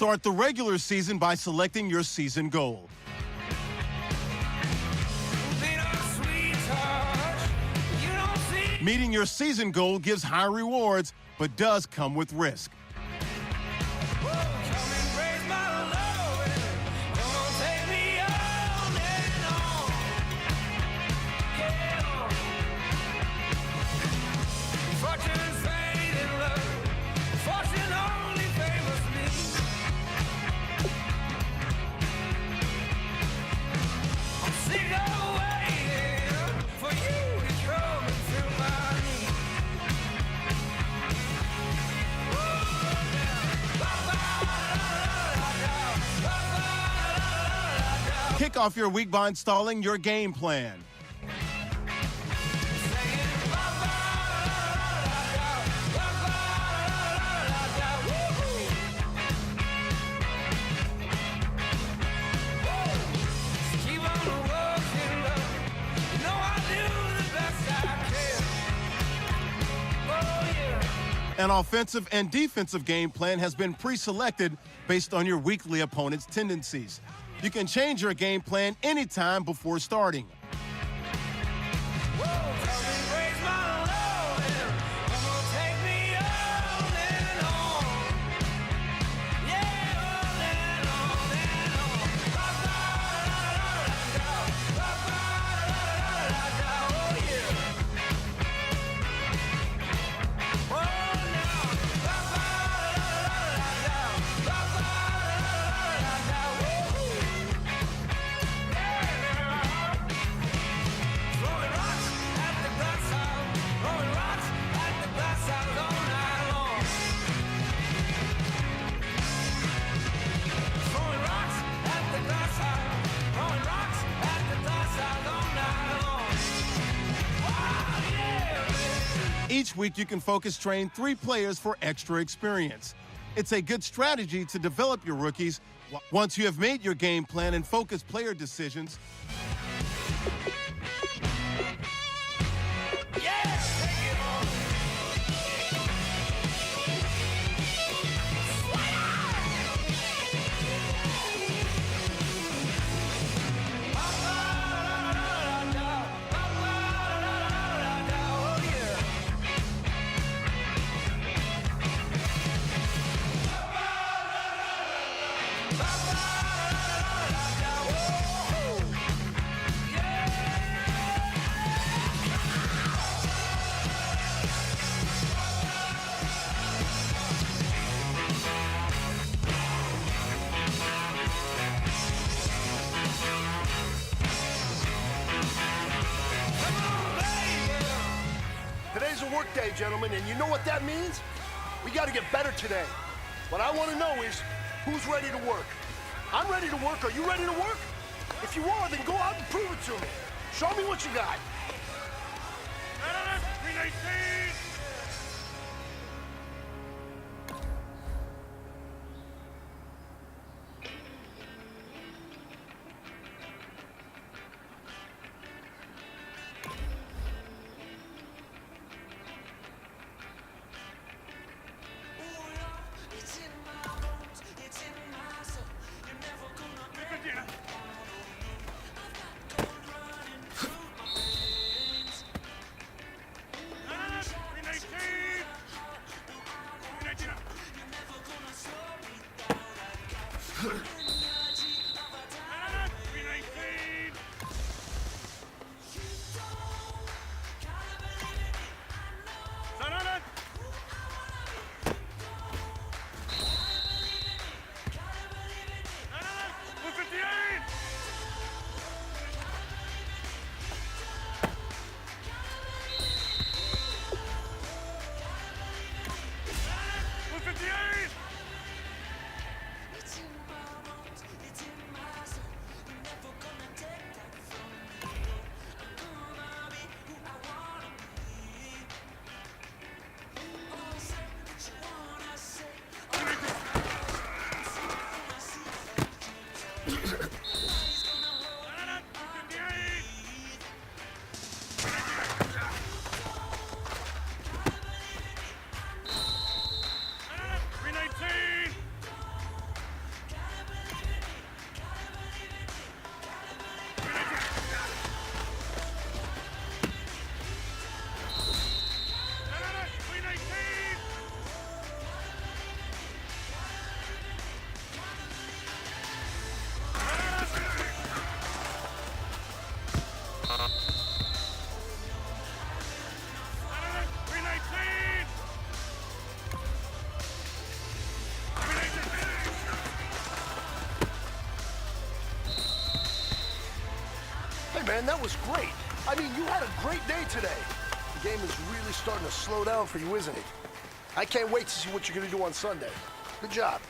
Start the regular season by selecting your season goal. Meeting your season goal gives high rewards, but does come with risk. Kick off your week by installing your game plan. An offensive and defensive game plan has been pre-selected based on your weekly opponent's tendencies. You can change your game plan anytime before starting. Each week, you can focus train 3 players for extra experience. It's a good strategy to develop your rookies. Once you have made your game plan and focus player decisions, Today's a work day, gentlemen, and you know what that means? We got to get better today. What I want to know is, who's ready to work? I'm ready to work. Are you ready to work? If you are, then go out and prove it to me. Show me what you got. man, that was great. I mean, you had a great day today. The game is really starting to slow down for you, isn't it? I can't wait to see what you're going to do on Sunday. Good job.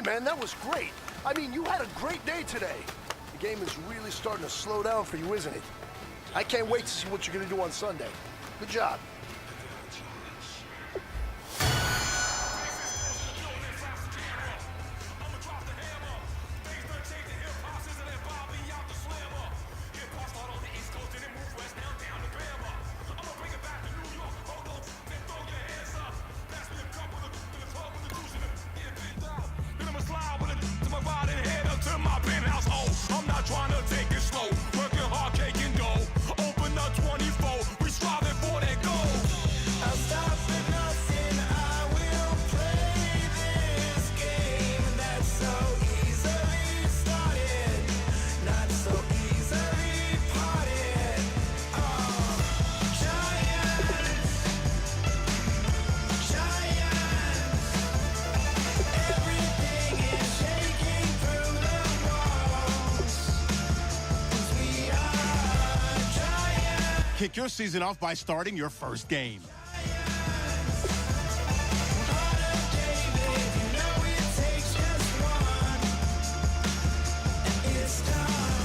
man, that was great. I mean, you had a great day today. The game is really starting to slow down for you, isn't it? I can't wait to see what you're going to do on Sunday. Good job. I'm not trying to take it slow, working hard, cake and dough. Open up 24, we striving for that goal. I'll stop for nothing, I will play this game that's so easily started, not so easily parted. Oh, giants, everything is shaking through the walls. We are giants. Kick your season off by starting your first game.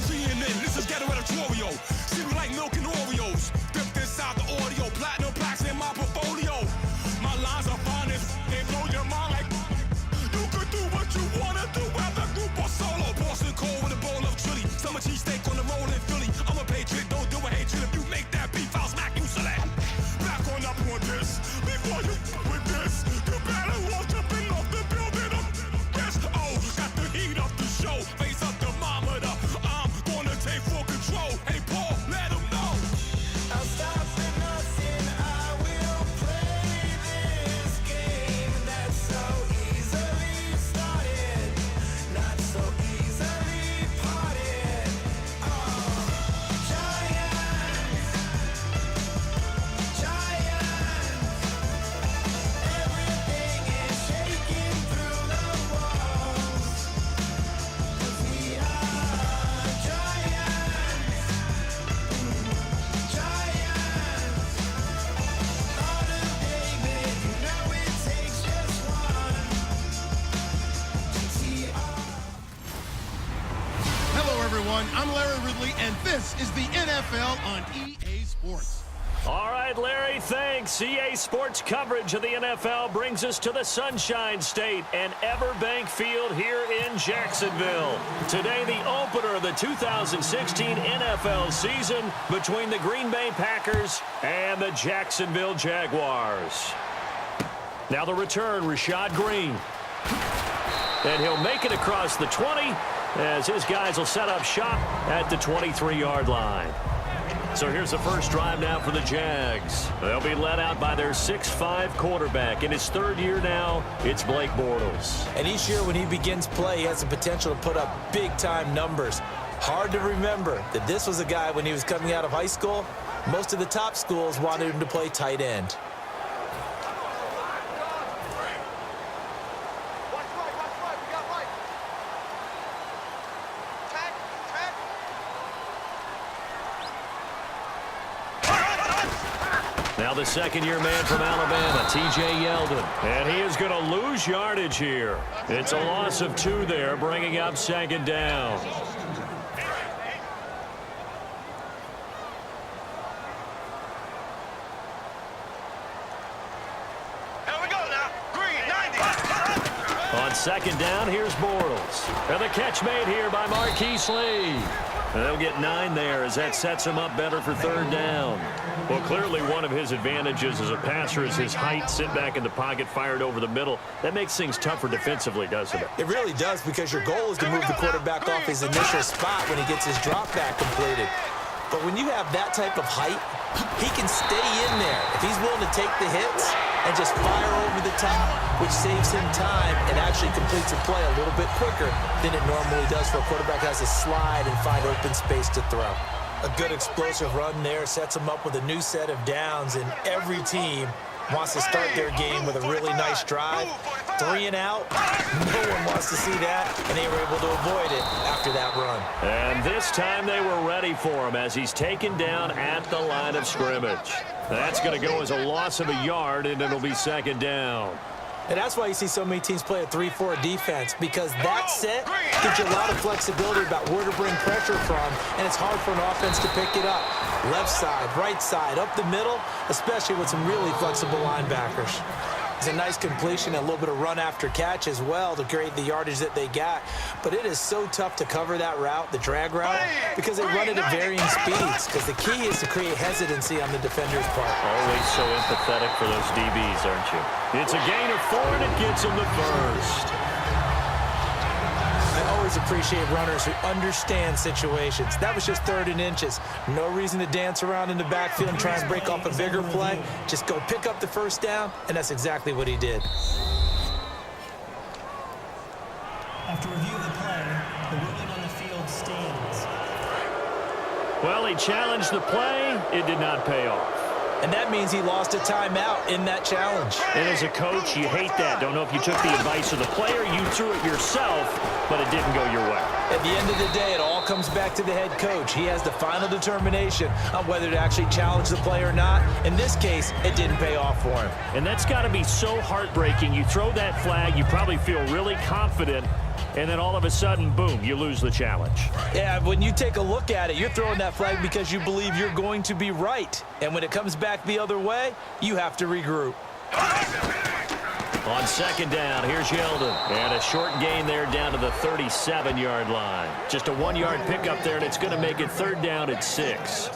CNN, this is ghetto editorial. See, we like milk and Oreos. Dipped inside the audio, platinum plaques in my portfolio. My lines are fine as they blow your mind like you could do what you wanna do, whether group or solo. Boston cold with a bowl of chili. Summer cheesesteak on the roll in Philly. I'm a patriot, don't do a hatred. If you make that beef, I'll smack you silly. Back up on this. Before you with this, you better watch up and off the building up. Yes, oh, got the heat up the show. Face up thermometer. I'm gonna take full control. Hey, Paul, let him know. I'll stop for nothing. I will play this game that's so easily started, not so easily parted. Oh, giants, everything is shaking through the walls. 'Cause we are giants, all the David, you know it takes just one. GTR. Hello, everyone. I'm Larry Ridley, and this is the NFL on EA Sports. All right, Larry, thanks. EA Sports coverage of the NFL brings us to the Sunshine State and Everbank Field here in Jacksonville. Today, the opener of the 2016 NFL season between the Green Bay Packers and the Jacksonville Jaguars. Now the return, Rashad Green. And he'll make it across the 20 as his guys will set up shop at the 23-yard line. So here's the first drive now for the Jags. They'll be led out by their 6'5 quarterback. In his third year now, it's Blake Bortles. And each year when he begins play, he has the potential to put up big-time numbers. Hard to remember that this was a guy when he was coming out of high school. Most of the top schools wanted him to play tight end. Watch right, we got right. Tack. Now the second-year man from Alabama, T.J. Yeldon. And he is going to lose yardage here. It's a loss of 2 there, bringing up second down. Here we go now. Green, 90. On second down, here's Bortles. And the catch made here by Marquise Lee. And they'll get 9 there as that sets him up better for third down. Well, clearly one of his advantages as a passer is his height, sit back in the pocket, fired over the middle. That makes things tougher defensively, doesn't it? It really does, because your goal is to move the quarterback off his initial spot when he gets his drop back completed. But when you have that type of height, he can stay in there if he's willing to take the hits and just fire over the top, which saves him time and actually completes a play a little bit quicker than it normally does for a quarterback who has to slide and find open space to throw. A good explosive run there sets him up with a new set of downs, and every team wants to start their game with a really nice drive. 3 and out, no one wants to see that, and they were able to avoid it after that run. And this time they were ready for him as he's taken down at the line of scrimmage. That's going to go as a loss of a yard, and it'll be second down. And that's why you see so many teams play a 3-4 defense, because that set gives you a lot of flexibility about where to bring pressure from, and it's hard for an offense to pick it up. Left side, right side, up the middle, especially with some really flexible linebackers. It's a nice completion, a little bit of run after catch as well to create the yardage that they got. But it is so tough to cover that route, the drag route, because they run it at varying speeds, because the key is to create hesitancy on the defender's part. Always so empathetic for those DBs, aren't you? It's a gain of 4, and it gets them the first. I always appreciate runners who understand situations. That was just 3rd and inches. No reason to dance around in the backfield and try and break off a bigger play. Just go pick up the first down, and that's exactly what he did. After review of the play, the ruling on the field stands. Well, he challenged the play. It did not pay off. And that means he lost a timeout in that challenge. And as a coach, you hate that. Don't know if you took the advice of the player, you threw it yourself, but it didn't go your way. At the end of the day, it all comes back to the head coach. He has the final determination on whether to actually challenge the play or not. In this case, it didn't pay off for him. And that's got to be so heartbreaking. You throw that flag, you probably feel really confident, and then all of a sudden, boom, you lose the challenge. Yeah, when you take a look at it, you're throwing that flag because you believe you're going to be right. And when it comes back the other way, you have to regroup. On 2nd down, here's Yeldon. And a short gain there down to the 37-yard line. Just a 1-yard pickup there, and it's going to make it 3rd down at 6.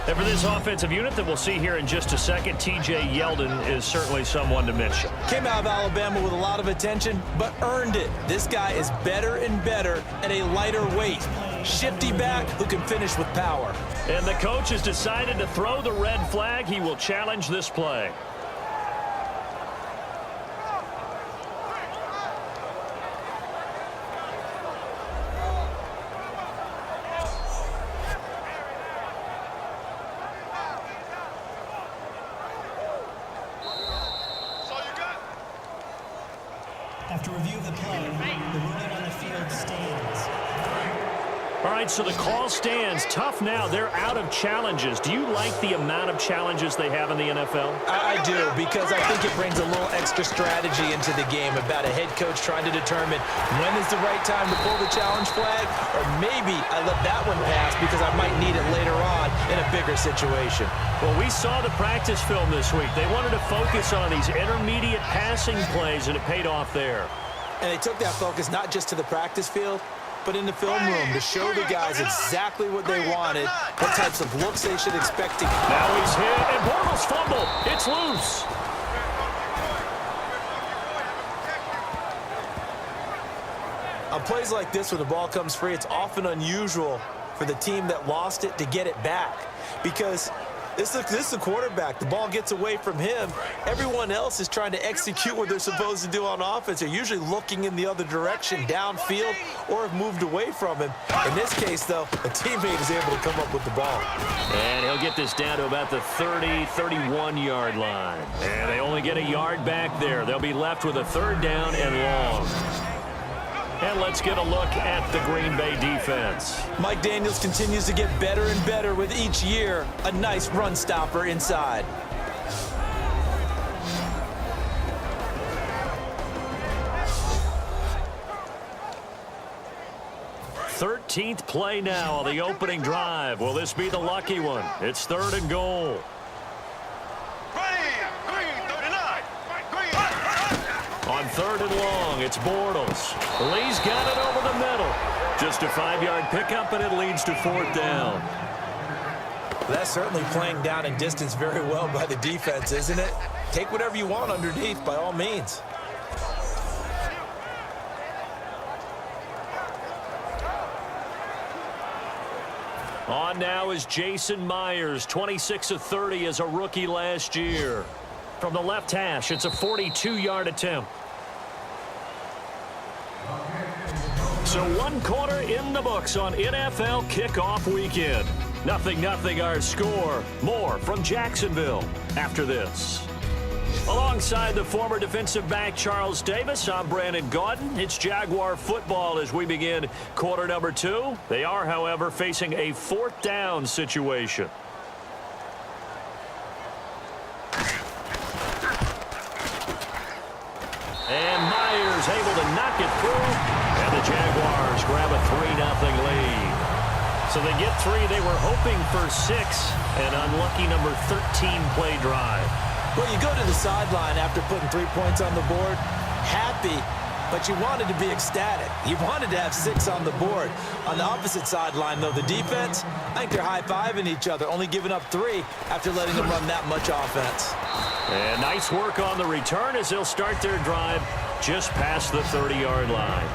And for this offensive unit that we'll see here in just a second, T.J. Yeldon is certainly someone to mention. Came out of Alabama with a lot of attention, but earned it. This guy is better and better at a lighter weight. Shifty back who can finish with power. And the coach has decided to throw the red flag. He will challenge this play. After review of the play, the ruling on the field stands. All right, so the call stands. Tough now. They're out of challenges. Do you like the amount of challenges they have in the NFL? I do, because I think it brings a little extra strategy into the game about a head coach trying to determine when is the right time to pull the challenge flag, or maybe I let that one pass because I might need it later on in a bigger situation. Well, we saw the practice film this week. They wanted to focus on these intermediate passing plays, and it paid off there. And they took that focus not just to the practice field, but in the film room to show the guys exactly what they wanted, what types of looks they should expect to get. Now he's hit, and Bortles fumble. It's loose. On plays like this where the ball comes free, it's often unusual for the team that lost it to get it back, because this is the quarterback. The ball gets away from him. Everyone else is trying to execute what they're supposed to do on offense. They're usually looking in the other direction, downfield, or have moved away from him. In this case, though, a teammate is able to come up with the ball. And he'll get this down to about the 30, 31-yard line. And they only get a yard back there. They'll be left with a 3rd down and long. And let's get a look at the Green Bay defense. Mike Daniels continues to get better and better with each year. A nice run stopper inside. Thirteenth play now on the opening drive. Will this be the lucky one? It's 3rd and goal. On 3rd and long, it's Bortles. Lee's got it over the middle. Just a 5-yard pickup, and it leads to 4th down. That's certainly playing down and distance very well by the defense, isn't it? Take whatever you want underneath, by all means. On now is Jason Myers, 26 of 30 as a rookie last year. From the left hash, it's a 42-yard attempt. So 1 quarter in the books on NFL kickoff weekend. 0-0 our score. More from Jacksonville after this. Alongside the former defensive back Charles Davis, I'm Brandon Gaudin. It's Jaguar football as we begin quarter number 2. They are, however, facing a 4th down situation. is able to knock it through, and the Jaguars grab a 3-0 lead. So they get 3. They were hoping for 6. An unlucky number 13 play drive. Well, you go to the sideline after putting 3 points on the board, happy, but you wanted to be ecstatic. You wanted to have 6 on the board. On the opposite sideline, though, the defense, I think they're high-fiving each other, only giving up 3 after letting them run that much offense. And nice work on the return as they'll start their drive just past the 30-yard line.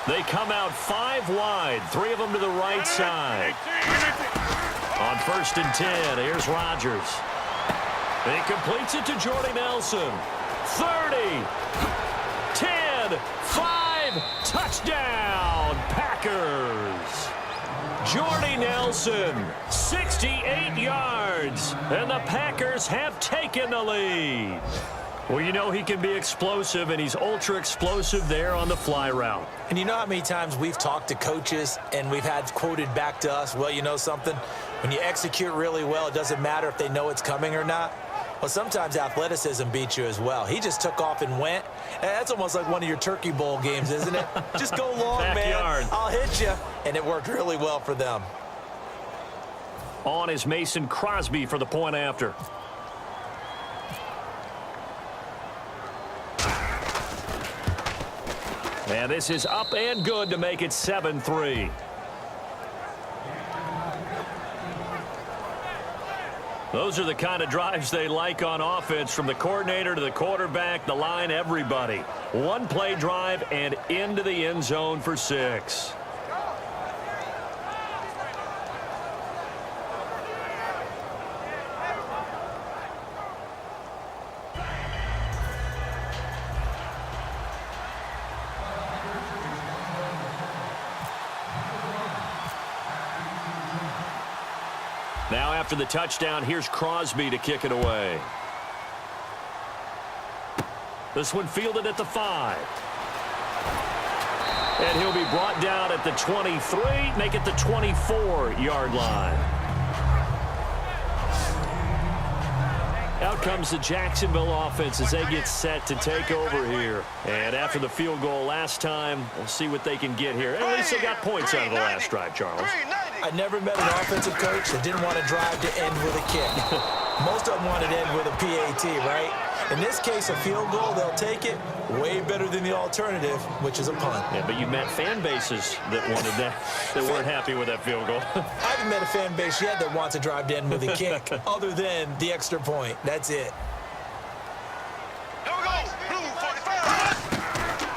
They come out 5 wide, 3 of them to the right side. On 1st and 10, here's Rodgers. He completes it to Jordy Nelson. 30, 10, 5, touchdown, Packers. Jordy Nelson, 68 yards, and the Packers have taken the lead. Well, you know he can be explosive, and he's ultra-explosive there on the fly route. And you know how many times we've talked to coaches and we've had quoted back to us, well, you know something? When you execute really well, it doesn't matter if they know it's coming or not. Well, sometimes athleticism beats you as well. He just took off and went. And that's almost like one of your Turkey Bowl games, isn't it? Just go long, Backyard. man. I'll hit you. And it worked really well for them. On is Mason Crosby for the point after. And this is up and good to make it 7-3. Those are the kind of drives they like on offense, from the coordinator to the quarterback, the line, everybody. 1 play drive and into the end zone for 6. Now after the touchdown, here's Crosby to kick it away. This one fielded at the 5. And he'll be brought down at the 23, make it the 24-yard line. Out comes the Jacksonville offense as they get set to take over here. And after the field goal last time, we'll see what they can get here. At least they got points out of the last drive, Charles. I never met an offensive coach that didn't want to drive to end with a kick. Most of them wanted to end with a PAT, right? In this case, a field goal, they'll take it. Way better than the alternative, which is a punt. Yeah, but you met fan bases that wanted that, that weren't happy with that field goal. I haven't met a fan base yet that wants to drive to end with a kick, other than the extra point. That's it.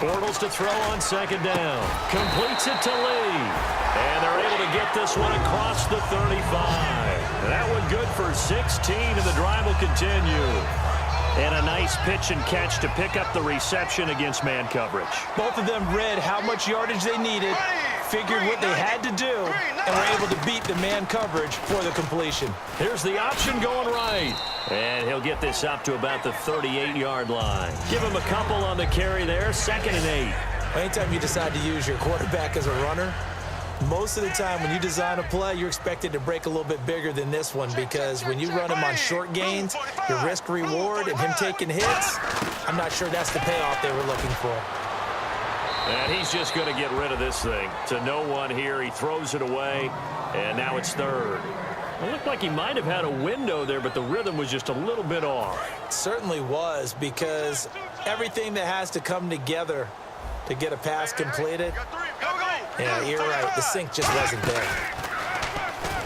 Bortles to throw on 2nd down. Completes it to Lee. And they're able to get this one across the 35. That one good for 16, and the drive will continue. And a nice pitch and catch to pick up the reception against man coverage. Both of them read how much yardage they needed, figured what they had to do, and were able to beat the man coverage for the completion. Here's the option going right. And he'll get this up to about the 38-yard line. Give him a couple on the carry there, 2nd and 8. Anytime you decide to use your quarterback as a runner, most of the time when you design a play, you're expected to break a little bit bigger than this one, because when you run him on short gains, your risk-reward and him taking hits, I'm not sure that's the payoff they were looking for. And he's just going to get rid of this thing. To no one here. He throws it away, and now it's 3rd. It looked like he might have had a window there, but the rhythm was just a little bit off. It certainly was, because everything that has to come together to get a pass completed, yeah, you're right. The sync just wasn't there.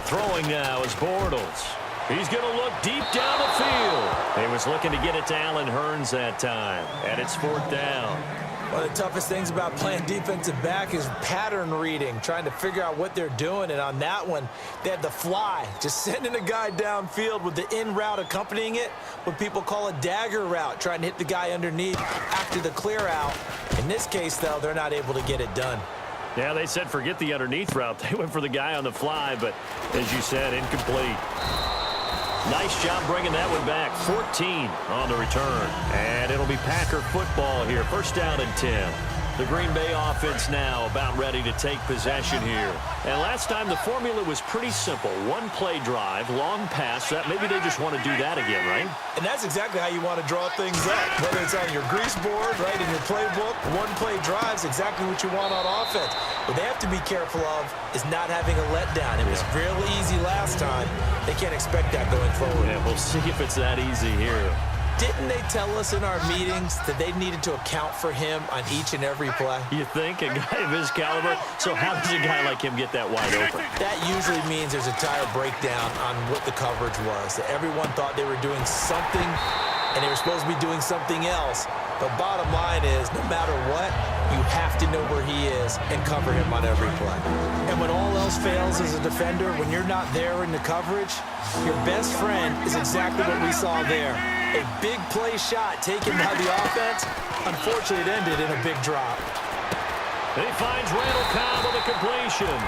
Throwing now is Bortles. He's going to look deep down the field. He was looking to get it to Allen Hurns that time, and it's 4th down. One of the toughest things about playing defensive back is pattern reading, trying to figure out what they're doing. And on that one, they had the fly, just sending a guy downfield with the in route accompanying it, what people call a dagger route, trying to hit the guy underneath after the clear out. In this case, though, they're not able to get it done. Yeah, they said forget the underneath route. They went for the guy on the fly, but as you said, incomplete. Nice job bringing that one back. 14 on the return. And it'll be Packer football here. 1st down and 10. The Green Bay offense now about ready to take possession here. And last time the formula was pretty simple. One play drive, long pass. Maybe they just want to do that again, right? And that's exactly how you want to draw things up. Whether it's on your grease board, right, in your playbook, one play drive is exactly what you want on offense. What they have to be careful of is not having a letdown. It was real easy last time. They can't expect that going forward. Yeah, we'll see if it's that easy here. Didn't they tell us in our meetings that they needed to account for him on each and every play? You think? A guy of his caliber? So how does a guy like him get that wide open? That usually means there's a tire breakdown on what the coverage was. That everyone thought they were doing something, and they were supposed to be doing something else. But bottom line is, no matter what, you have to know where he is and cover him on every play. And when all else fails as a defender, when you're not there in the coverage, your best friend is exactly what we saw there. A big play shot taken by the offense. Unfortunately, it ended in a big drop. He finds Randall Cobb with a completion.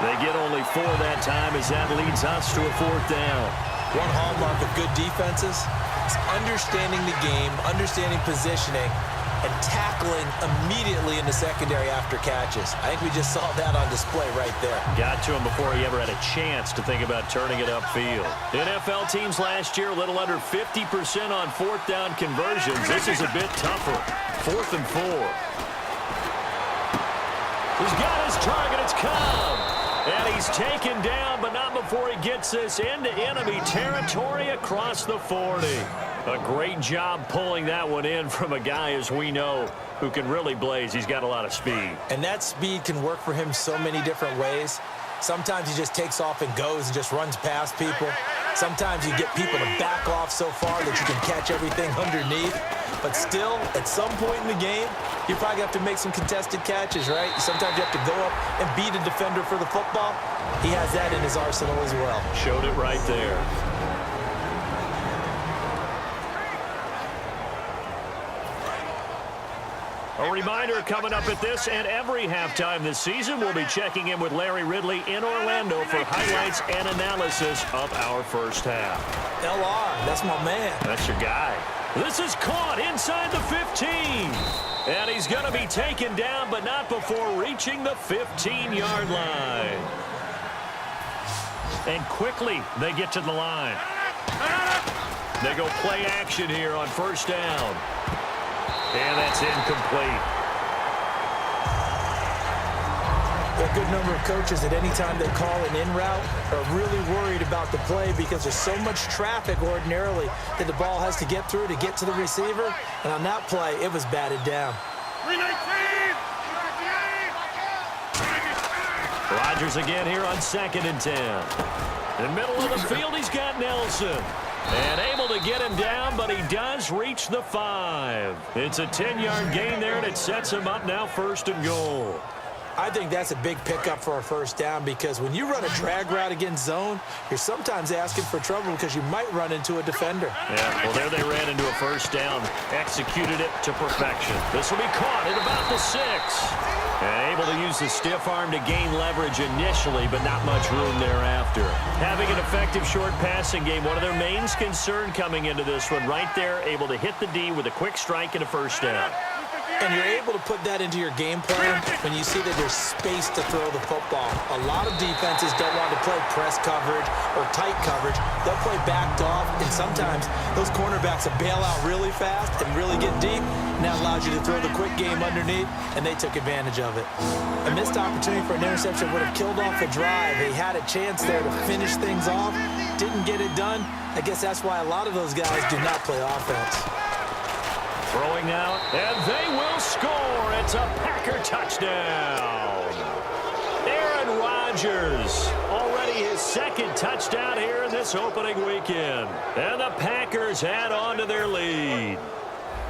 They get only 4 that time as that leads us to a 4th down. One hallmark of good defenses is understanding the game, understanding positioning, and tackling immediately in the secondary after catches. I think we just saw that on display right there. Got to him before he ever had a chance to think about turning it upfield. NFL teams last year, a little under 50% on 4th down conversions. This is a bit tougher. 4th and 4. He's got his target. It's Cobb. And he's taken down, but not before he gets this into enemy territory across the 40. A great job pulling that one in from a guy, as we know, who can really blaze. He's got a lot of speed. And that speed can work for him so many different ways. Sometimes he just takes off and goes and just runs past people. Sometimes you get people to back off so far that you can catch everything underneath. But still, at some point in the game, you probably have to make some contested catches, right? Sometimes you have to go up and beat a defender for the football. He has that in his arsenal as well. Showed it right there. A reminder coming up at this and every halftime this season, we'll be checking in with Larry Ridley in Orlando for highlights and analysis of our first half. LR, that's my man. That's your guy. This is caught inside the 15. And he's going to be taken down, but not before reaching the 15-yard line. And quickly, they get to the line. They go play action here on 1st down. And that's incomplete. A good number of coaches at any time they call an in route are really worried about the play because there's so much traffic ordinarily that the ball has to get through to get to the receiver. And on that play, it was batted down. Rodgers again here on 2nd and 10. In the middle of the field, he's got Nelson. And able to get him down, but he does reach the 5. It's a 10-yard gain there, and it sets him up now 1st and goal. I think that's a big pickup for a 1st down because when you run a drag route against zone, you're sometimes asking for trouble because you might run into a defender. Yeah, well, there they ran into a 1st down, executed it to perfection. This will be caught at about the 6. And able to use the stiff arm to gain leverage initially, but not much room thereafter. Having an effective short passing game, one of their main concern coming into this one, right there, able to hit the D with a quick strike and a 1st down. And you're able to put that into your game plan when you see that there's space to throw the football. A lot of defenses don't want to play press coverage or tight coverage. They'll play backed off, and sometimes those cornerbacks will bail out really fast and really get deep, and that allows you to throw the quick game underneath, and they took advantage of it. A missed opportunity for an interception would have killed off a drive. They had a chance there to finish things off, didn't get it done. I guess that's why a lot of those guys do not play offense. Throwing out, and they will score. It's a Packer touchdown. Aaron Rodgers, already his 2nd touchdown here in this opening weekend. And the Packers add on to their lead.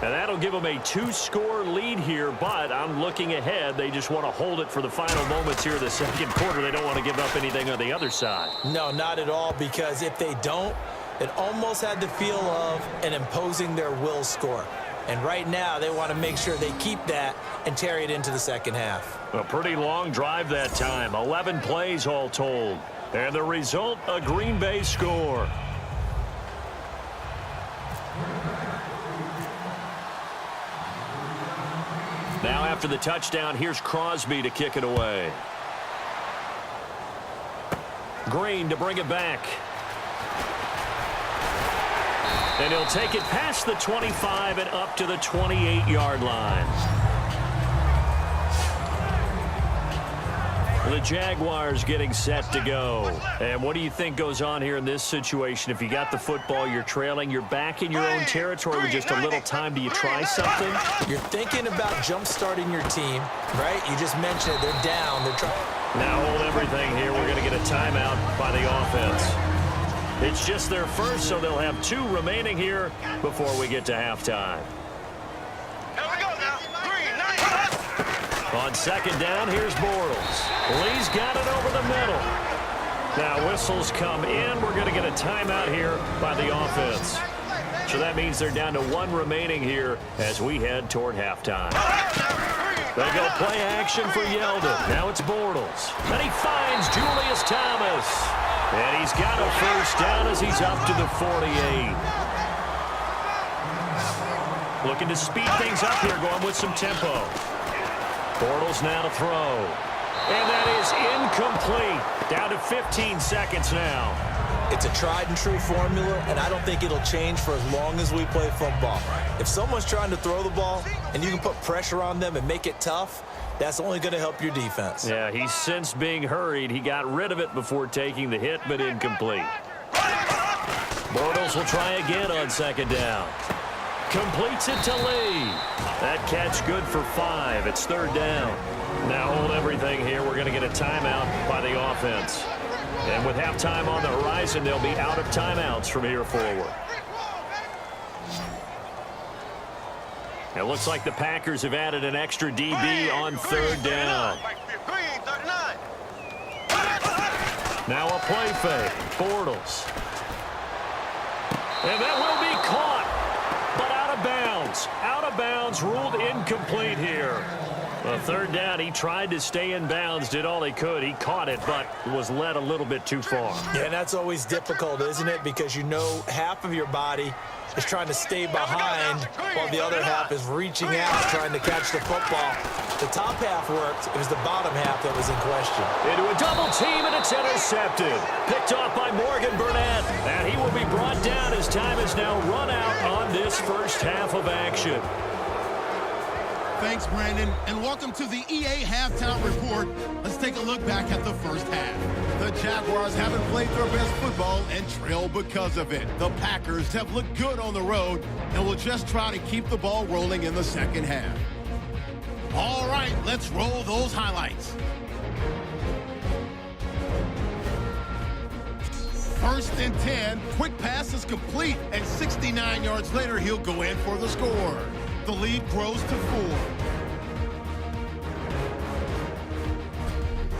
And that'll give them a 2-score lead here, but I'm looking ahead. They just want to hold it for the final moments here of the 2nd quarter. They don't want to give up anything on the other side. No, not at all, because if they don't, it almost had the feel of an imposing their will score. And right now, they want to make sure they keep that and carry it into the 2nd half. A pretty long drive that time. 11 plays all told. And the result, a Green Bay score. Now after after the touchdown. Here's Crosby to kick it away. Green to bring it back. And he'll take it past the 25 and up to the 28-yard line. The Jaguars getting set to go. And what do you think goes on here in this situation? If you got the football, you're trailing, you're back in your own territory with just a little time. Do you try something? You're thinking about jump-starting your team, right? You just mentioned it. They're down. They're trying. Now hold everything here. We're going to get a timeout by the offense. It's just their first, so they'll have 2 remaining here before we get to halftime. Here we go now. 3, 9. On second down, here's Bortles. Lee's got it over the middle. Now whistles come in. We're going to get a timeout here by the offense. So that means they're down to 1 remaining here as we head toward halftime. They go play action for Yeldon. Now it's Bortles. And he finds Julius Thomas. And he's got a first down as he's up to the 48. Looking to speed things up here, going with some tempo. Bortles now to throw. And that is incomplete. Down to 15 seconds now. It's a tried-and-true formula, and I don't think it'll change for as long as we play football. If someone's trying to throw the ball and you can put pressure on them and make it tough, that's only going to help your defense. Yeah, he's since being hurried. He got rid of it before taking the hit, but incomplete. Bortles will try again on second down. Completes it to Lee. That catch good for 5. It's third down. Now hold everything here. We're going to get a timeout by the offense. And with halftime on the horizon, they'll be out of timeouts from here forward. It looks like the Packers have added an extra DB on third down. Now a play fake. Bortles. And that will be caught, but out of bounds. Out of bounds, ruled incomplete here. Well, third down, he tried to stay in bounds, did all he could. He caught it, but was led a little bit too far. Yeah, and that's always difficult, isn't it? Because you know half of your body is trying to stay behind while the other half is reaching out, trying to catch the football. The top half worked. It was the bottom half that was in question. Into a double team, and it's intercepted. Picked off by Morgan Burnett. And he will be brought down as time is now run out on this first half of action. Thanks, Brandon, and welcome to the EA Halftime Report. Let's take a look back at the first half. The Jaguars haven't played their best football and trail because of it. The Packers have looked good on the road and will just try to keep the ball rolling in the second half. All right, let's roll those highlights. First and 10, quick pass is complete, and 69 yards later, he'll go in for the score. The lead grows to 4.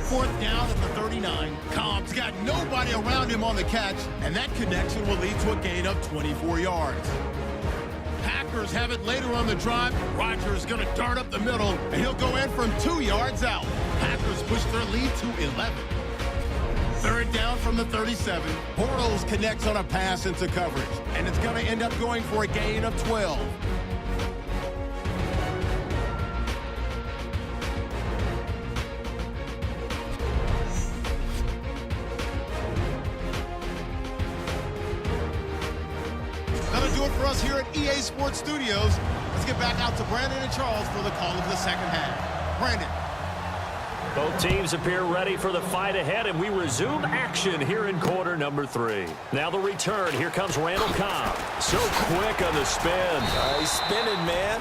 Fourth down at the 39. Cobb's got nobody around him on the catch, and that connection will lead to a gain of 24 yards. Packers have it later on the drive. Rodgers going to dart up the middle, and he'll go in from 2 yards out. Packers push their lead to 11. Third down from the 37. Bortles connects on a pass into coverage, and it's going to end up going for a gain of 12. For us here at EA Sports Studios. Let's get back out to Brandon and Charles for the call of the second half. Brandon. Both teams appear ready for the fight ahead, and we resume action here in quarter number 3. Now the return. Here comes Randall Cobb. So quick on the spin. He's spinning, man.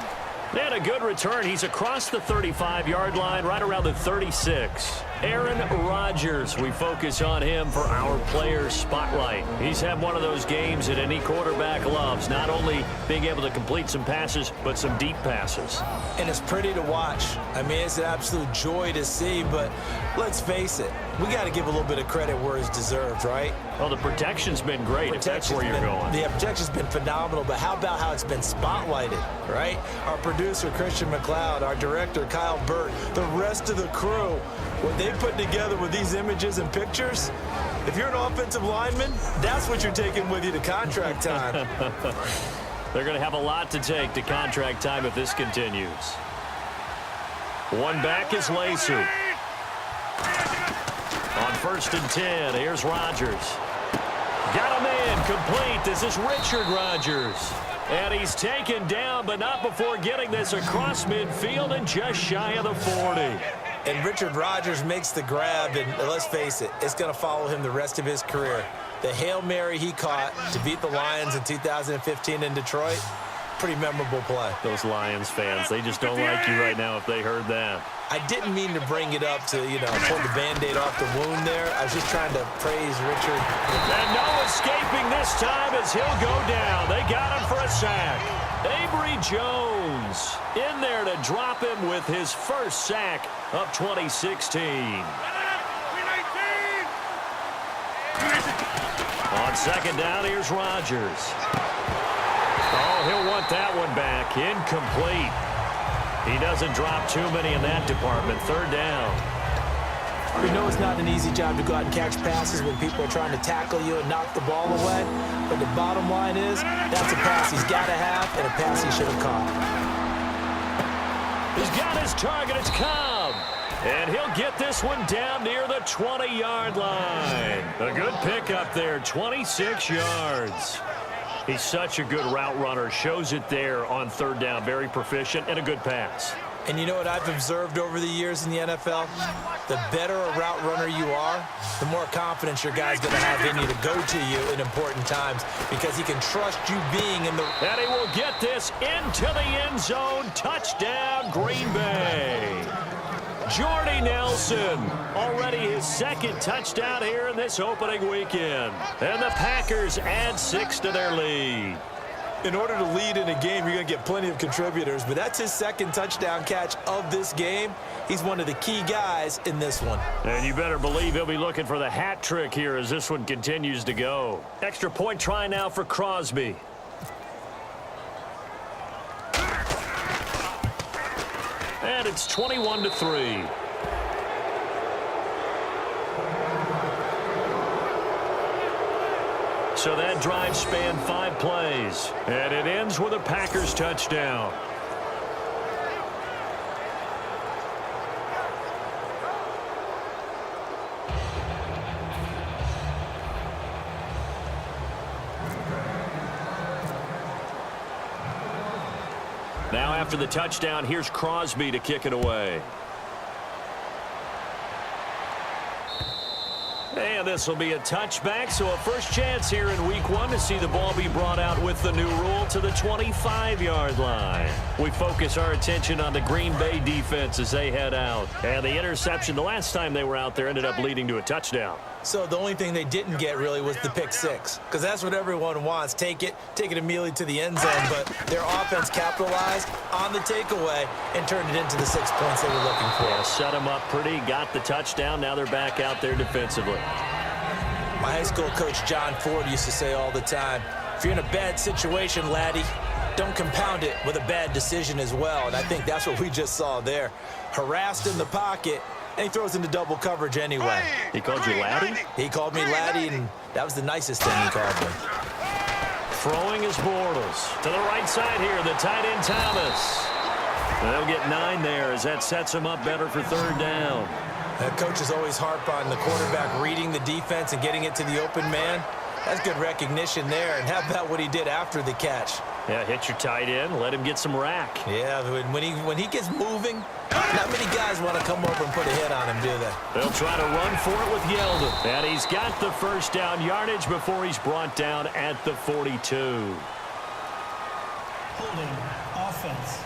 And a good return. He's across the 35-yard line, right around the 36. Aaron Rodgers, we focus on him for our player spotlight. He's had one of those games that any quarterback loves, not only being able to complete some passes, but some deep passes. And it's pretty to watch. I mean, it's an absolute joy to see, but let's face it, we got to give a little bit of credit where it's deserved, right? Well, the protection's been great, if that's where you're going. The protection's been phenomenal, but how about how it's been spotlighted, right? Our producer, Christian McLeod, our director, Kyle Burt, the rest of the crew, what they put together with these images and pictures, if you're an offensive lineman, that's what you're taking with you to contract time. They're going to have a lot to take to contract time if this continues. One back is Lacer. On 1st and 10, here's Rodgers. Got a man complete. This is Richard Rodgers. And he's taken down, but not before getting this across midfield and just shy of the 40. And Richard Rodgers makes the grab, and let's face it, it's going to follow him the rest of his career. The Hail Mary he caught to beat the Lions in 2015 in Detroit, pretty memorable play. Those Lions fans, they just don't like you right now if they heard that. I didn't mean to bring it up to, pull the Band-Aid off the wound there. I was just trying to praise Richard. And no escaping this time as he'll go down. They got him for a sack. Avery Jones in there to drop him with his first sack of 2016. On 2nd down, here's Rodgers. Oh, he'll want that one back. Incomplete. He doesn't drop too many in that department. 3rd down. We know it's not an easy job to go out and catch passes when people are trying to tackle you and knock the ball away. But the bottom line is, that's a pass he's got to have and a pass he should have caught. He's got his target. It's Cobb. And he'll get this one down near the 20-yard line. A good pickup there, 26 yards. He's such a good route runner. Shows it there on 3rd down. Very proficient and a good pass. And you know what I've observed over the years in the NFL? The better a route runner you are, the more confidence your guy's going to have in you to go to you in important times because he can trust you being in the... And he will get this into the end zone. Touchdown, Green Bay. Jordy Nelson, already his 2nd touchdown here in this opening weekend. And the Packers add 6 to their lead. In order to lead in a game, you're going to get plenty of contributors, but that's his 2nd touchdown catch of this game. He's one of the key guys in this one. And you better believe he'll be looking for the hat trick here as this one continues to go. Extra point try now for Crosby. And it's 21-3. So that drive spanned 5 plays. And it ends with a Packers touchdown. Now after the touchdown, here's Crosby to kick it away. And this will be a touchback, so a first chance here in week 1 to see the ball be brought out with the new rule to the 25-yard line. We focus our attention on the Green Bay defense as they head out. And the interception the last time they were out there ended up leading to a touchdown. So the only thing they didn't get really was the pick 6, because that's what everyone wants. Take it immediately to the end zone, but their offense capitalized on the takeaway and turned it into the 6 points they were looking for. Yeah, set them up pretty, got the touchdown. Now they're back out there defensively. My high school coach John Ford used to say all the time, if you're in a bad situation, laddie, don't compound it with a bad decision as well. And I think that's what we just saw there. Harassed in the pocket, and he throws into double coverage anyway. He called you laddie? He called me laddie, and that was the nicest thing he called me. Throwing his Bortles. To the right side here, the tight end Thomas. They'll get 9 there as that sets him up better for 3rd down. Coaches always harp on the quarterback reading the defense and getting it to the open man. That's good recognition there. And how about what he did after the catch? Yeah, hit your tight end, let him get some rack. Yeah, when he gets moving, not many guys want to come over and put a hit on him, do they? They'll try to run for it with Yeldon. And he's got the first down yardage before he's brought down at the 42. Holding offense.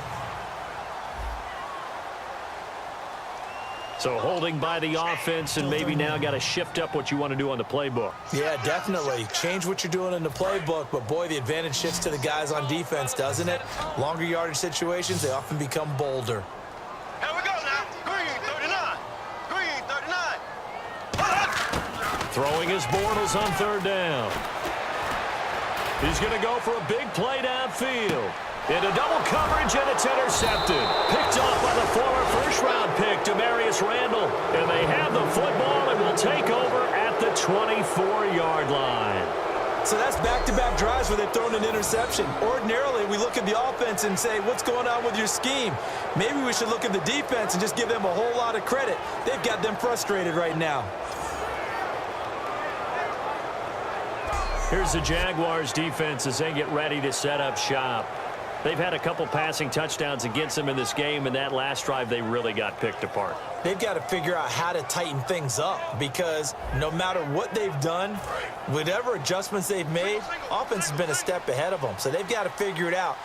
So holding by the offense, and maybe now got to shift up what you want to do on the playbook. Yeah, definitely. Change what you're doing in the playbook, but boy, the advantage shifts to the guys on defense, doesn't it? Longer yardage situations, they often become bolder. Here we go now. Green 39. Green 39. Throwing his Bortles on 3rd down. He's going to go for a big play downfield. Into double coverage, and it's intercepted. Picked off by the former first-round pick, Demarius Randall. And they have the football and will take over at the 24-yard line. So that's back-to-back drives where they've thrown an interception. Ordinarily, we look at the offense and say, what's going on with your scheme? Maybe we should look at the defense and just give them a whole lot of credit. They've got them frustrated right now. Here's the Jaguars defense as they get ready to set up shop. They've had a couple passing touchdowns against them in this game, and that last drive they really got picked apart. They've got to figure out how to tighten things up because no matter what they've done, whatever adjustments they've made, offense has been a step ahead of them. So they've got to figure it out.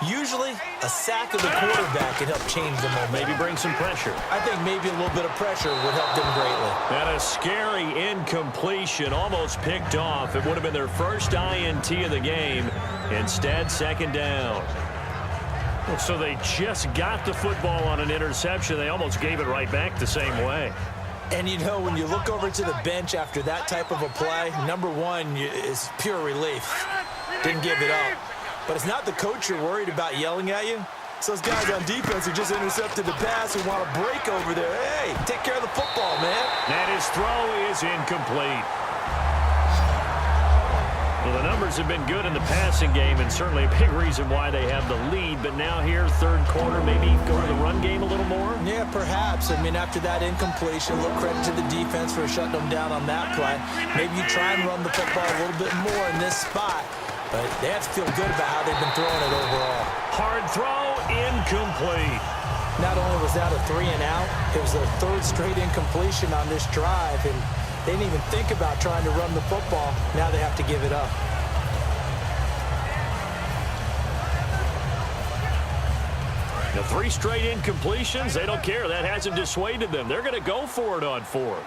Usually, a sack of the quarterback can help change the momentum. Maybe bring some pressure. I think maybe a little bit of pressure would help them greatly. And a scary incompletion, almost picked off. It would have been their first INT of the game. Instead, second down. So they just got the football on an interception. They almost gave it right back the same way. And, you know, when you look over to the bench after that type of a play, number one is pure relief. Didn't give it up. But it's not the coach you're worried about yelling at you. It's those guys on defense who just intercepted the pass who want to break over there. Hey, take care of the football, man. And his throw is incomplete. Well, the numbers have been good in the passing game, and certainly a big reason why they have the lead. But now here, third quarter, maybe go to the run game a little more? Yeah, perhaps. I mean, after that incompletion, a little credit to the defense for shutting them down on that play. Maybe you try and run the football a little bit more in this spot. But they have to feel good about how they've been throwing it overall. Hard throw, incomplete. Not only was that a 3-and-out, it was their third straight incompletion on this drive, and they didn't even think about trying to run the football. Now they have to give it up. The 3 straight incompletions, they don't care. That hasn't dissuaded them. They're going to go for it on fourth.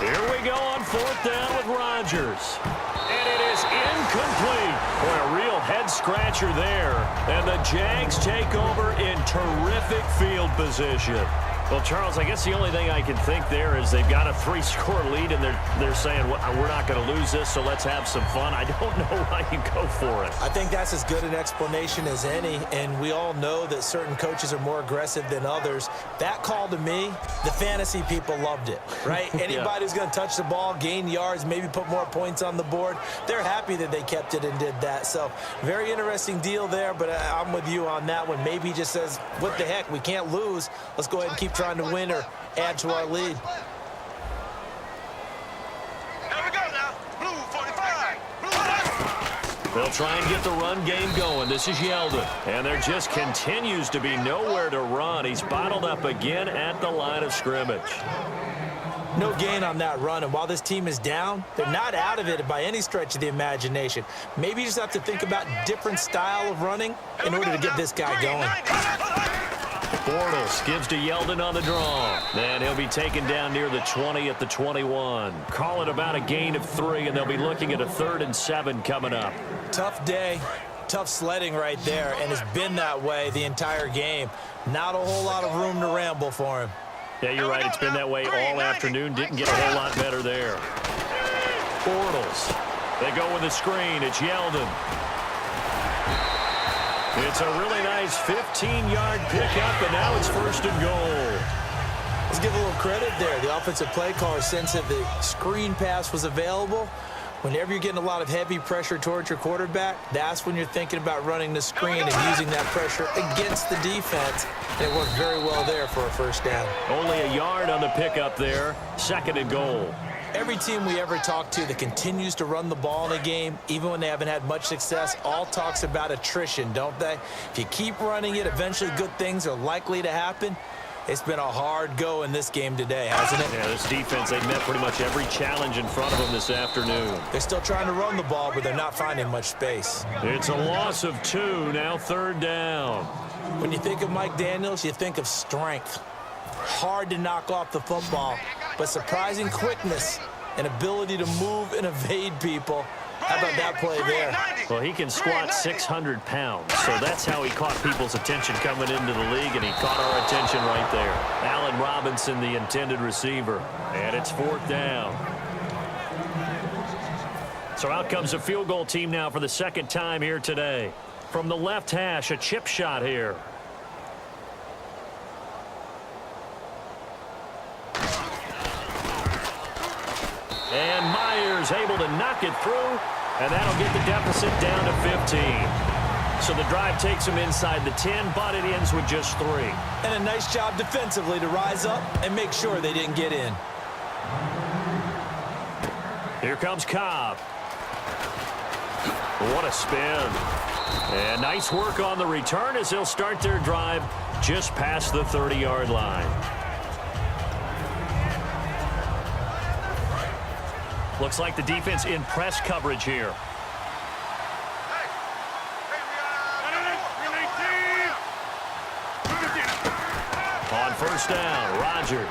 Here we go on fourth down with Rodgers. And it is incomplete. Boy, a real head-scratcher there. And the Jags take over in terrific field position. Well, Charles, I guess the only thing I can think there is they've got a 3-score lead, and they're saying, well, we're not going to lose this, so let's have some fun. I don't know why you go for it. I think that's as good an explanation as any, and we all know that certain coaches are more aggressive than others. That call to me, the fantasy people loved it, right? Anybody who's going to touch the ball, gain yards, maybe put more points on the board, they're happy that they kept it and did that. So, very interesting deal there, but I'm with you on that one. Maybe he just says, what the heck, we can't lose. Let's go ahead and keep trying to win or add to our lead. Here we go now. Blue 45. Blue. They'll try and get the run game going. This is Yeldon. And there just continues to be nowhere to run. He's bottled up again at the line of scrimmage. No gain on that run, and while this team is down, they're not out of it by any stretch of the imagination. Maybe you just have to think about different style of running in order to get this guy going. Bortles gives to Yeldon on the draw. And he'll be taken down near the 20 at the 21. Call it about a gain of 3, and they'll be looking at a 3rd and 7 coming up. Tough day, tough sledding right there, and it's been that way the entire game. Not a whole lot of room to ramble for him. Yeah, you're right. It's been that way all afternoon. Didn't get a whole lot better there. Bortles. They go with the screen. It's Yeldon. It's a really nice 15-yard pickup, and now it's 1st and goal. Let's give a little credit there. The offensive play caller sensed that the screen pass was available. Whenever you're getting a lot of heavy pressure towards your quarterback, that's when you're thinking about running the screen and using that pressure against the defense. And it worked very well there for a 1st down. Only a yard on the pickup there. 2nd and goal. Every team we ever talk to that continues to run the ball in a game, even when they haven't had much success, all talks about attrition, don't they? If you keep running it, eventually good things are likely to happen. It's been a hard go in this game today, hasn't it? Yeah, this defense, they've met pretty much every challenge in front of them this afternoon. They're still trying to run the ball, but they're not finding much space. It's a loss of 2, now 3rd down. When you think of Mike Daniels, you think of strength. Hard to knock off the football, but surprising quickness and ability to move and evade people. How about that play there? Well, he can squat 600 pounds, so that's how he caught people's attention coming into the league, and he caught our attention right there. Allen Robinson, the intended receiver, and it's 4th down. So out comes a field goal team now for the 2nd time here today. From the left hash, a chip shot here. And Myers Packers able to knock it through, and that'll get the deficit down to 15. So the drive takes them inside the 10, but it ends with just 3. And a nice job defensively to rise up and make sure they didn't get in. Here comes Cobb. What a spin. And nice work on the return as they'll start their drive just past the 30-yard line. Looks like the defense in press coverage here. On first down, Rodgers.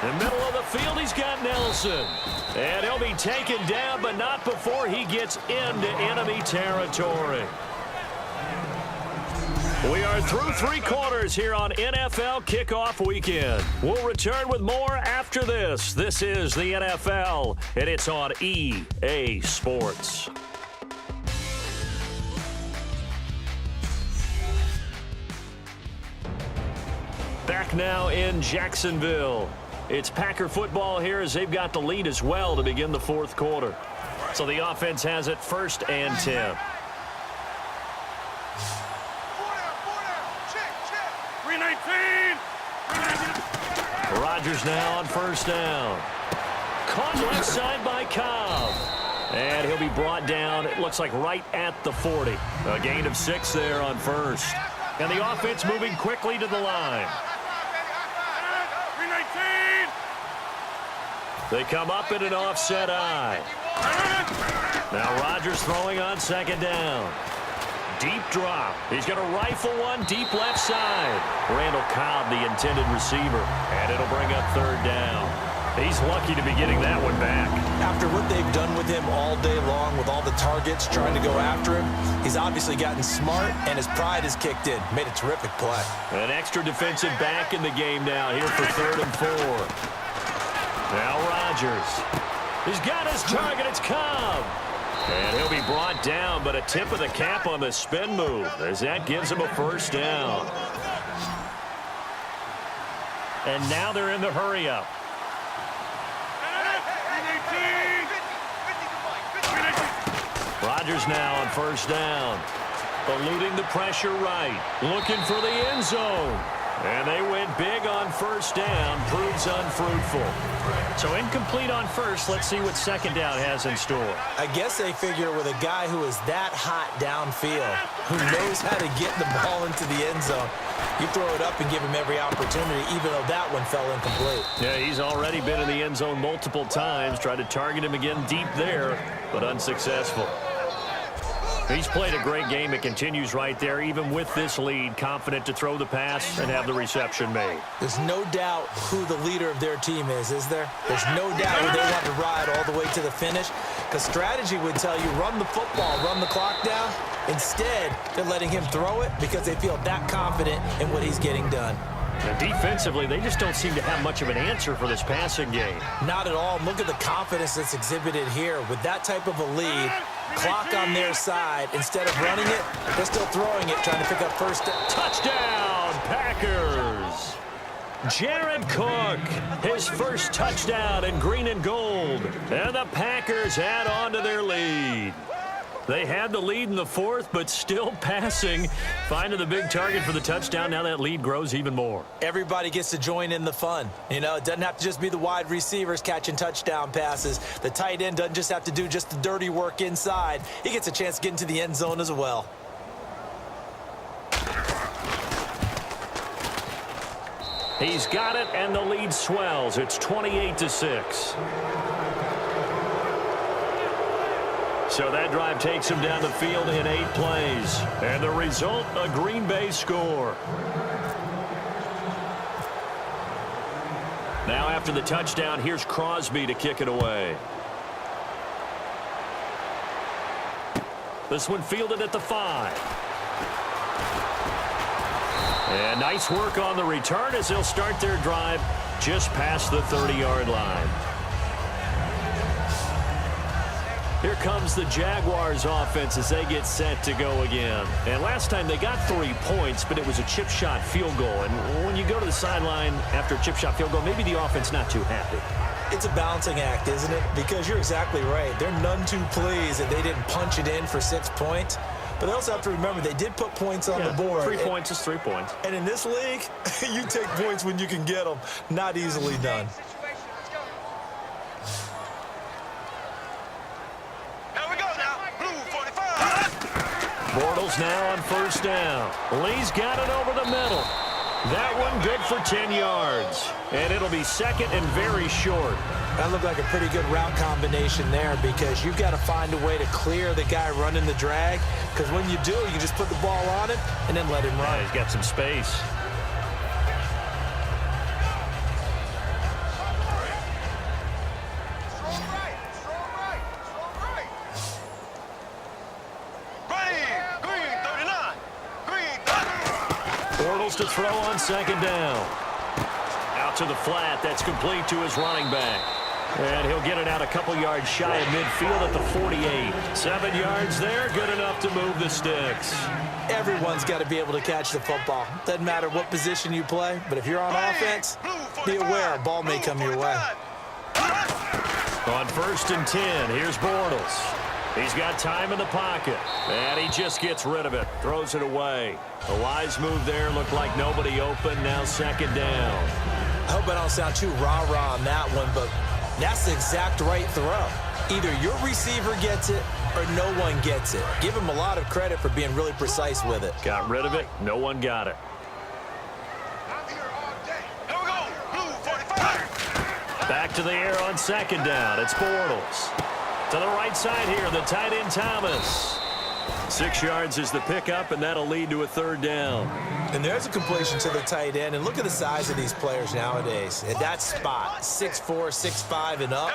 In the middle of the field, he's got Nelson. And he'll be taken down, but not before he gets into enemy territory. We are through 3 quarters here on NFL Kickoff Weekend. We'll return with more after this. This is the NFL, and it's on EA Sports. Back now in Jacksonville. It's Packer football here as they've got the lead as well to begin the 4th quarter. So the offense has it 1st and 10. Rodgers now on first down. Caught left side by Cobb. And he'll be brought down, it looks like right at the 40. A gain of 6 there on first. And the offense moving quickly to the line. They come up in an offset eye. Now Rodgers throwing on 2nd down. Deep drop. He's going to rifle one deep left side. Randall Cobb, the intended receiver. And it'll bring up 3rd down. He's lucky to be getting that one back. After what they've done with him all day long with all the targets trying to go after him, he's obviously gotten smart and his pride has kicked in. Made a terrific play. An extra defensive back in the game now here for 3rd and 4. Now Rodgers. He's got his target. It's Cobb. And he'll be brought down, but a tip of the cap on the spin move as that gives him a 1st down. And now they're in the hurry-up. Rodgers now on 1st down. Eluding the pressure right. Looking for the end zone. And they went big on 1st down. Proves unfruitful. So incomplete on first. Let's see what 2nd down has in store. I guess they figure with a guy who is that hot downfield, who knows how to get the ball into the end zone, you throw it up and give him every opportunity, even though that one fell incomplete. Yeah, he's already been in the end zone multiple times. Tried to target him again deep there, but unsuccessful. He's played a great game. It continues right there, even with this lead, confident to throw the pass and have the reception made. There's no doubt who the leader of their team is there? There's no doubt who they want to ride all the way to the finish, because strategy would tell you run the football, run the clock down. Instead, they're letting him throw it because they feel that confident in what he's getting done. And defensively, they just don't seem to have much of an answer for this passing game. Not at all. Look at the confidence that's exhibited here. With that type of a lead, clock on their side, instead of running it, they're still throwing it, trying to pick up 1st down. Touchdown, Packers! Jared Cook, his 1st touchdown in green and gold. And the Packers add on to their lead. They had the lead in the 4th, but still passing. Finding the big target for the touchdown. Now that lead grows even more. Everybody gets to join in the fun. You know, it doesn't have to just be the wide receivers catching touchdown passes. The tight end doesn't just have to do just the dirty work inside. He gets a chance to get into the end zone as well. He's got it, and the lead swells. It's 28-6. So that drive takes him down the field in 8 plays. And the result, a Green Bay score. Now after the touchdown, here's Crosby to kick it away. This one fielded at the 5. And nice work on the return as they'll start their drive just past the 30-yard line. Here comes the Jaguars offense as they get set to go again. And last time they got 3 points, but it was a chip shot field goal. And when you go to the sideline after a chip shot field goal, maybe the offense not too happy. It's a balancing act, isn't it? Because you're exactly right. They're none too pleased that they didn't punch it in for 6 points. But they also have to remember they did put points on the board. 3 points is 3 points. And in this league, you take points when you can get them. Not easily done. Here we go now. Blue 45. Bortles now on first down. Lee's got it over the middle. That one good for 10 yards. And it'll be second and very short. That looked like a pretty good route combination there because you've got to find a way to clear the guy running the drag. Because when you do, you just put the ball on him and then let him run. Yeah, he's got some space. Bortles to throw on second down. Out to the flat. That's complete to his running back. And he'll get it out a couple yards shy of midfield at the 48. 7 yards there, good enough to move the sticks. Everyone's got to be able to catch the football. Doesn't matter what position you play, but if you're on offense, be aware a ball may come your way. On first and 10, here's Bortles. He's got time in the pocket, and he just gets rid of it, throws it away. A wise move there, looked like nobody open, now second down. I hope I don't sound too rah-rah on that one, but that's the exact right throw. Either your receiver gets it or no one gets it. Give him a lot of credit for being really precise with it. Got rid of it, no one got it. Here we go. Blue 45. Back to the air on second down, it's Bortles. To the right side here, the tight end Thomas. 6 yards is the pickup, and that'll lead to a third down. And there's a completion to the tight end. And look at the size of these players nowadays. At that spot, 6'4", 6'5", and up.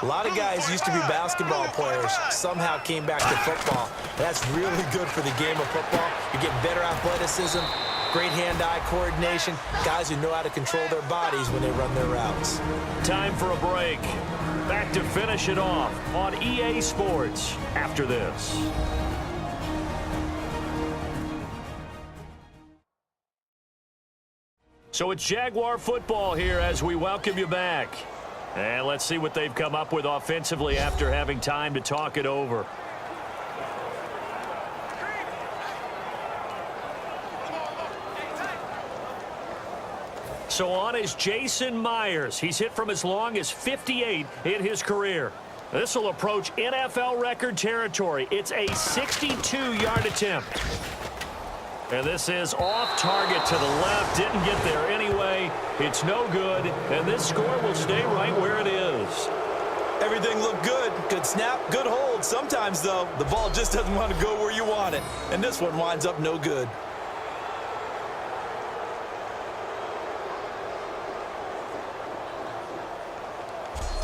A lot of guys used to be basketball players. Somehow came back to football. That's really good for the game of football. You're getting better athleticism, great hand-eye coordination, guys who know how to control their bodies when they run their routes. Time for a break. Back to finish it off on EA Sports after this. So it's Jaguar football here as we welcome you back. And let's see what they've come up with offensively after having time to talk it over. So on is Jason Myers. He's hit from as long as 58 in his career. This will approach NFL record territory. It's a 62-yard attempt. And this is off target to the left. Didn't get there anyway. It's no good. And this score will stay right where it is. Everything looked good. Good snap, good hold. Sometimes, though, the ball just doesn't want to go where you want it. And this one winds up no good.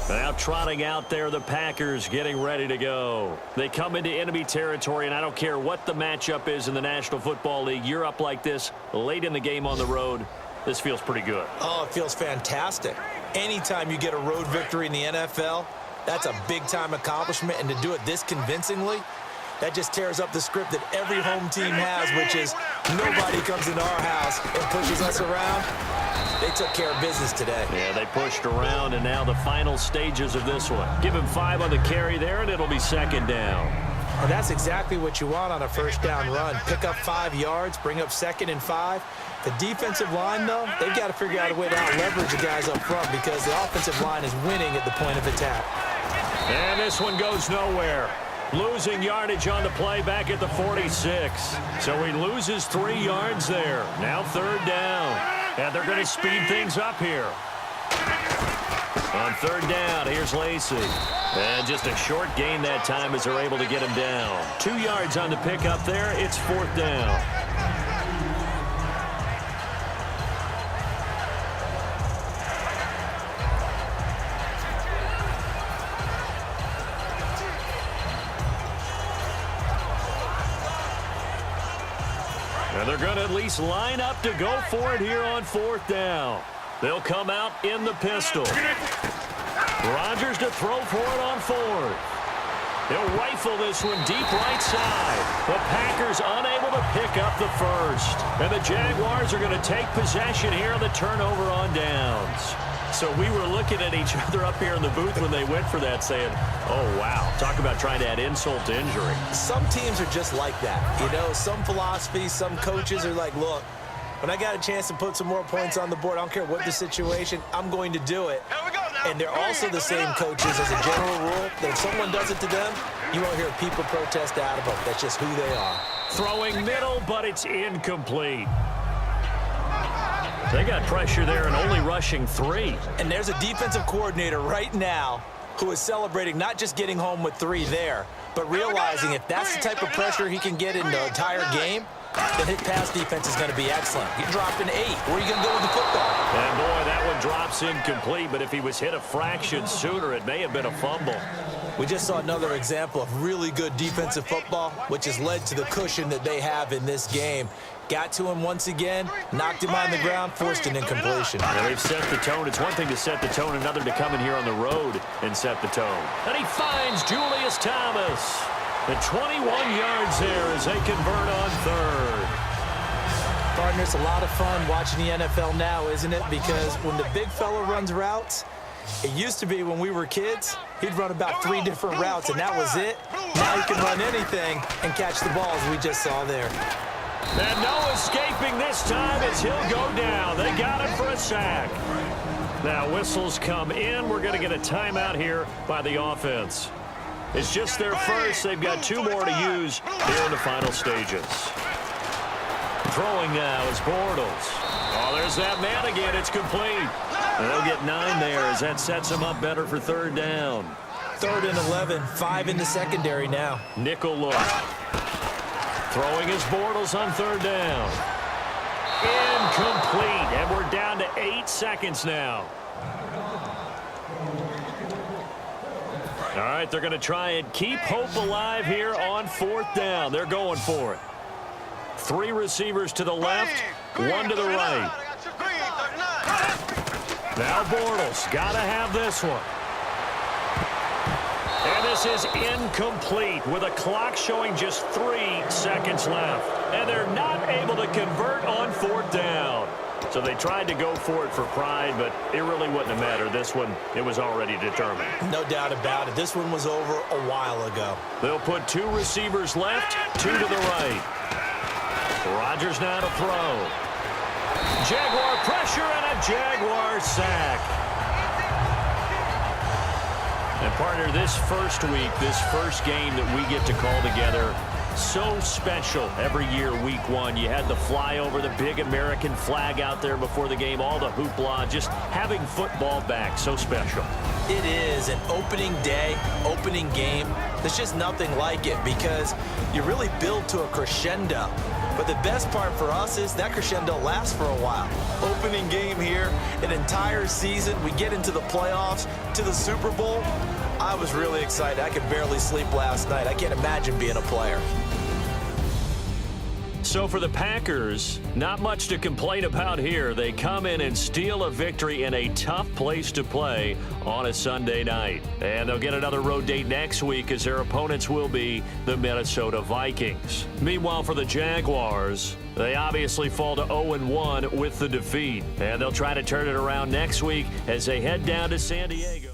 Now trotting out there, the Packers getting ready to go. They come into enemy territory, and I don't care what the matchup is in the National Football League. You're up like this late in the game on the road. This feels pretty good. Oh, it feels fantastic. Anytime you get a road victory in the NFL, that's a big-time accomplishment, and to do it this convincingly, that just tears up the script that every home team has, which is nobody comes into our house and pushes us around. They took care of business today. Yeah, they pushed around, and now the final stages of this one. Give him 5 on the carry there, and it'll be second down. Well, that's exactly what you want on a first down run. Pick up 5 yards, bring up 2nd and 5. The defensive line, though, they've got to figure out a way to out-leverage the guys up front because the offensive line is winning at the point of attack. And this one goes nowhere. Losing yardage on the play back at the 46. So he loses 3 yards there. Now third down. And they're going to speed things up here. On third down, here's Lacy. And just a short gain that time as they're able to get him down. 2 yards on the pickup there. It's fourth down. And they're going to at least line up to go for it here on fourth down. They'll come out in the pistol. Rodgers to throw for it on fourth. He'll rifle this one deep right side. The Packers unable to pick up the first. And the Jaguars are going to take possession here on the turnover on downs. So we were looking at each other up here in the booth when they went for that saying, oh, wow, talk about trying to add insult to injury. Some teams are just like that. You know, some philosophies, some coaches are like, look, when I got a chance to put some more points on the board, I don't care what the situation, I'm going to do it. And they're also the same coaches as a general rule that if someone does it to them, you won't hear people protest out of them. That's just who they are. Throwing middle, but it's incomplete. They got pressure there and only rushing 3. And there's a defensive coordinator right now who is celebrating not just getting home with 3 there, but realizing if that's the type of pressure he can get in the entire game, then his pass defense is going to be excellent. You're dropping 8. Where are you going to go with the football? And, boy, that one drops incomplete, but if he was hit a fraction sooner, it may have been a fumble. We just saw another example of really good defensive football, which has led to the cushion that they have in this game. Got to him once again, knocked him on the ground, forced an incompletion. Well, they've set the tone. It's one thing to set the tone, another to come in here on the road and set the tone. And he finds Julius Thomas. The 21 yards there as they convert on third. Partner, it's a lot of fun watching the NFL now, isn't it? Because when the big fella runs routes, it used to be when we were kids, he'd run about 3 different routes, and that was it. Now he can run anything and catch the ball, as we just saw there. And no escaping this time as he'll go down. They got him for a sack. Now whistles come in. We're going to get a timeout here by the offense. It's just their first. They've got 2 more to use here in the final stages. Throwing now is Bortles. Oh, there's that man again. It's complete. And they'll get 9 there as that sets them up better for third down. 3rd and 11, 5 in the secondary now. Nickel look. Throwing is Bortles on third down. Incomplete. And we're down to 8 seconds now. All right, they're going to try and keep hope alive here on 4th down. They're going for it. 3 receivers to the left, 1 to the right. Now Bortles, got to have this one. And this is incomplete with a clock showing just 3 seconds left. And they're not able to convert on 4th down. So they tried to go for it for pride, but it really wouldn't have mattered. This one, it was already determined. No doubt about it. This one was over a while ago. They'll put 2 receivers left, 2 to the right. Rodgers now to throw. Jaguar pressure and a Jaguar sack. And partner, this first week, this first game that we get to call together, so special every year, week 1. You had the flyover, the big American flag out there before the game, all the hoopla, just having football back, so special. It is an opening day, opening game. There's just nothing like it because you really build to a crescendo. But the best part for us is that crescendo lasts for a while. Opening game here, an entire season. We get into the playoffs, to the Super Bowl. I was really excited. I could barely sleep last night. I can't imagine being a player. So for the Packers, not much to complain about here. They come in and steal a victory in a tough place to play on a Sunday night. And they'll get another road date next week as their opponents will be the Minnesota Vikings. Meanwhile, for the Jaguars, they obviously fall to 0-1 with the defeat. And they'll try to turn it around next week as they head down to San Diego.